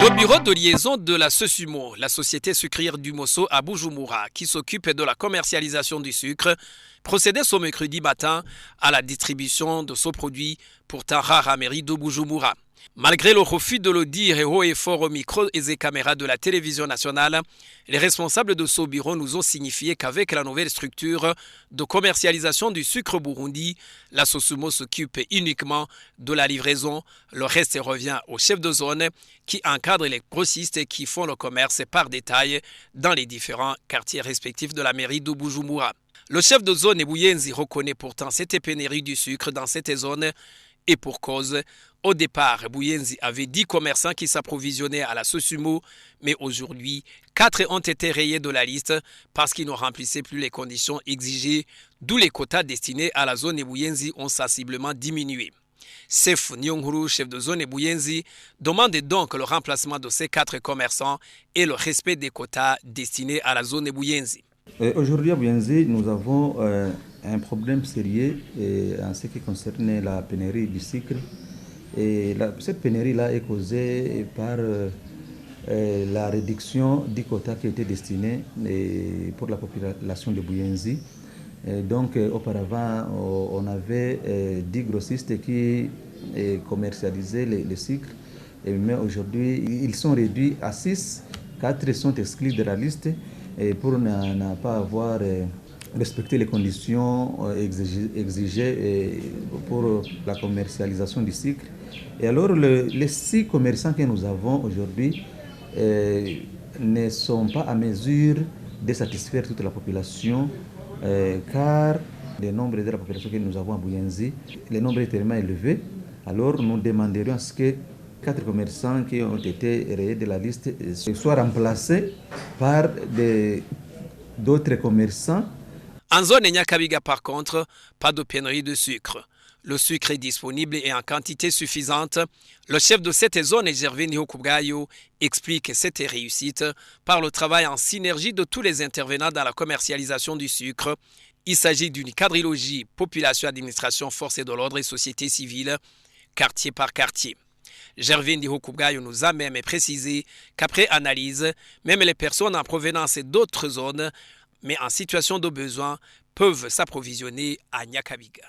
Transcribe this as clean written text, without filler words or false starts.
Au bureau de liaison de la Sesumo, la société sucrière du Mosso à Bujumbura, qui s'occupe de la commercialisation du sucre, procédait ce mercredi matin à la distribution de ce produit pourtant rare à mairie de Bujumbura. Malgré le refus de le dire et haut et fort au micro et des caméras de la télévision nationale, les responsables de ce bureau nous ont signifié qu'avec la nouvelle structure de commercialisation du sucre burundi, la Sesumo s'occupe uniquement de la livraison. Le reste revient au chef de zone qui encadre les grossistes qui font le commerce par détail dans les différents quartiers respectifs de la mairie de Bujumbura. Le chef de zone Ebuyenzi reconnaît pourtant cette pénurie du sucre dans cette zone. Et pour cause, au départ, Buyenzi avait 10 commerçants qui s'approvisionnaient à la Sesumo, mais aujourd'hui, 4 ont été rayés de la liste parce qu'ils ne remplissaient plus les conditions exigées, d'où les quotas destinés à la zone Buyenzi ont sensiblement diminué. Sef Nyonguru, chef de zone Buyenzi, demande donc le remplacement de ces 4 commerçants et le respect des quotas destinés à la zone Buyenzi. Aujourd'hui à Buyenzi, nous avons un problème sérieux en ce qui concerne la pénurie du sucre. Et cette pénurie-là est causée par la réduction du quota qui était destiné pour la population de Buyenzi. Donc auparavant, on avait 10 grossistes qui commercialisaient le sucre, mais aujourd'hui, ils sont réduits à 6. 4 sont exclus de la liste. Et pour ne pas avoir respecté les conditions exigées pour la commercialisation du sucre. Et alors, les 6 commerçants que nous avons aujourd'hui ne sont pas à mesure de satisfaire toute la population, car le nombre de la population que nous avons à Buyenzi, le nombre est tellement élevé. Alors, nous demanderions à ce que 4 commerçants qui ont été rayés de la liste soient remplacés par d'autres commerçants. En zone Nyakabiga, par contre, pas de pénurie de sucre. Le sucre est disponible et en quantité suffisante. Le chef de cette zone, Gervais Nihokubgayo, explique cette réussite par le travail en synergie de tous les intervenants dans la commercialisation du sucre. Il s'agit d'une quadrilogie population, administration, force de l'ordre et société civile, quartier par quartier. Gervais Ndihokubgayo nous a même précisé qu'après analyse, même les personnes en provenance d'autres zones, mais en situation de besoin, peuvent s'approvisionner à Nyakabiga.